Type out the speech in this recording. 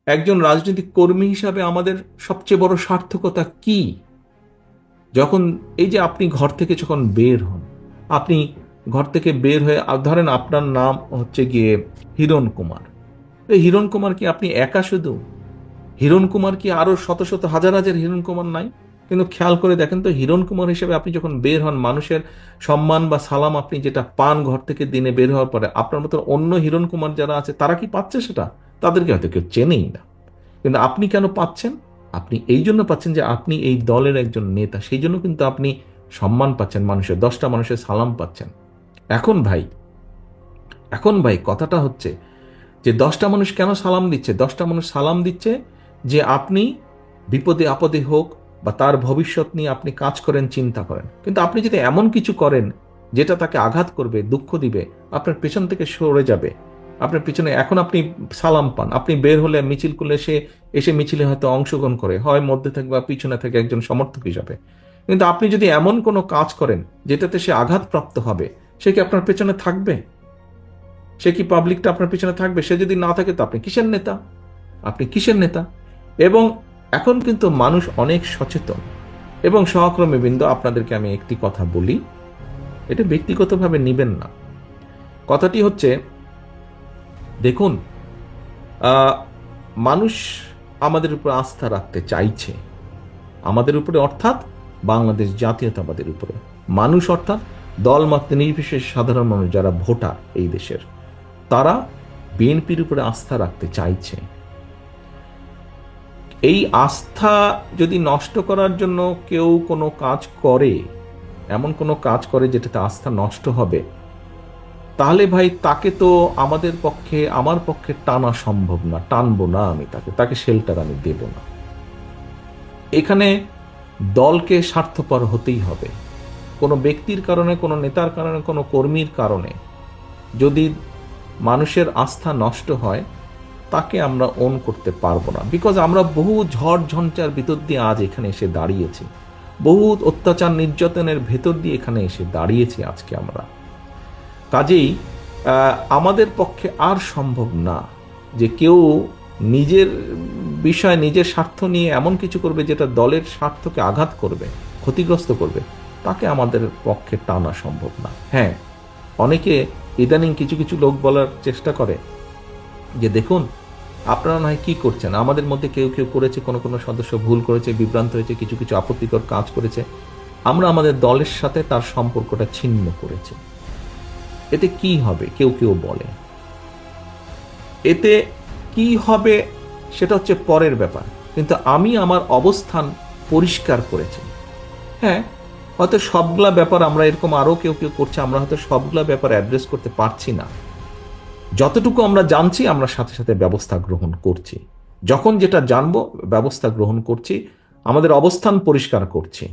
একজন রাজনৈতিক কর্মী হিসাবে আমাদের সবচেয়ে বড় সার্থকতা কি? যখন এই যে আপনি ঘর থেকে যখন বের হন, আপনি ঘর থেকে বের হয়ে ধরেন আপনার নাম হচ্ছে গিয়ে হিরণ কুমার। এই হিরণ কুমার কি আপনি একা শুধু? হিরণ কুমার কি আরো শত শত হাজার হাজার হিরণ কুমার নাই? কিন্তু খেয়াল করে দেখেন তো, হিরণ কুমার হিসেবে আপনি যখন বের হন, মানুষের সম্মান বা সালাম আপনি যেটা পান ঘর থেকে দিনে বের হওয়ার পরে, আপনার মতো অন্য হিরণ কুমার যারা আছে তারা কি পাচ্ছে সেটা? তাদেরকে হয়তো কেউ চেনেই না। কিন্তু আপনি কেন পাচ্ছেন? আপনি এই জন্য পাচ্ছেন যে আপনি এই দলের একজন নেতা, সেই জন্য কিন্তু আপনি সম্মান পাচ্ছেন, মানুষের 10টা মানুষের সালাম পাচ্ছেন। এখন ভাই, এখন ভাই কথাটা হচ্ছে যে 10টা মানুষ কেন সালাম দিচ্ছে? 10টা মানুষ সালাম দিচ্ছে যে আপনি বিপদে আপদে হোক বা তার ভবিষ্যৎ নিয়ে আপনি কাজ করেন, চিন্তা করেন। কিন্তু আপনি যদি এমন কিছু করেন যেটা তাকে আঘাত করবে, দুঃখ দিবে, আপনার পেছন থেকে সরে যাবে, আপনার পিছনে এখন আপনি সালাম পান, আপনি বের হলে মিছিল করলে সে এসে মিছিলে হয়তো অংশগ্রহণ করে, হয় মধ্যে থাকে বা পিছনে থাকে একজন সমর্থক হিসাবে। কিন্তু আপনি যদি এমন কোনো কাজ করেন যেটাতে সে আঘাতপ্রাপ্ত হবে, সে কি আপনার পেছনে থাকবে? সে কি পাবলিকটা আপনার পিছনে থাকবে? সে যদি না থাকে তো আপনি কিসের নেতা? আপনি কিসের নেতা? এবং এখন কিন্তু মানুষ অনেক সচেতন। এবং সহকর্মী বৃন্দ, আপনাদেরকে আমি একটি কথা বলি, এটা ব্যক্তিগতভাবে নিবেন না। কথাটি হচ্ছে, দেখুন, আহ, মানুষ আমাদের উপর আস্থা রাখতে চাইছে, আমাদের উপরে অর্থাৎ বাংলাদেশ জাতীয়তাবাদের উপরে। মানুষ অর্থাৎ দলমত নির্বিশেষে সাধারণ মানুষ যারা ভোটার এই দেশের, তারা বিএনপির উপরে আস্থা রাখতে চাইছে। এই আস্থা যদি নষ্ট করার জন্য কেউ কোনো কাজ করে, এমন কোনো কাজ করে যেটাতে আস্থা নষ্ট হবে, তাহলে ভাই তাকে তো আমাদের পক্ষে, আমার পক্ষে টানা সম্ভব না, টানবো না আমি তাকে, তাকে শেল্টার আমি দেব না। এখানে দলকে স্বার্থপর হতেই হবে। কোনো ব্যক্তির কারণে, কোনো নেতার কারণে, কোনো কর্মীর কারণে যদি মানুষের আস্থা নষ্ট হয়, তাকে আমরা ওন করতে পারবো না। বিকজ আমরা বহু ঝড় ঝঞ্ঝার ভিতর দিয়ে আজ এখানে এসে দাঁড়িয়েছি, বহু অত্যাচার নির্যাতনের ভেতর দিয়ে এখানে এসে দাঁড়িয়েছি আজকে আমরা। কাজেই আমাদের পক্ষে আর সম্ভব না যে কেউ নিজের বিষয়, নিজের স্বার্থ নিয়ে এমন কিছু করবে যেটা দলের স্বার্থকে আঘাত করবে, ক্ষতিগ্রস্ত করবে। তাকে আমাদের পক্ষে টানা সম্ভব না। হ্যাঁ, অনেকে ইদানিং কিছু কিছু লোক বলার চেষ্টা করে যে দেখুন, আপনারা নয় কি করছেন, আমাদের মধ্যে কেউ কেউ করেছে, কোনো কোনো সদস্য ভুল করেছে, বিভ্রান্ত হয়েছে, কিছু কিছু আপত্তিকর কাজ করেছে, আমরা আমাদের দলের সাথে তার সম্পর্কটা ছিন্ন করেছি। এতে কি হবে কেউ কেউ বলে, এতে কি হবে সেটা হচ্ছে পরের ব্যাপার। কিন্তু আমি আমার অবস্থান পরিষ্কার করেছি। হ্যাঁ, হয়তো সবগুলা ব্যাপার আমরা এরকম আরো কেউ কেউ করছে, আমরা হয়তো সবগুলা ব্যাপার অ্যাড্রেস করতে পারছি না। যতটুকু আমরা জানছি আমরা সাথে সাথে ব্যবস্থা গ্রহণ করছি, যখন যেটা জানবো ব্যবস্থা গ্রহণ করছি, আমাদের অবস্থান পরিষ্কার করছি।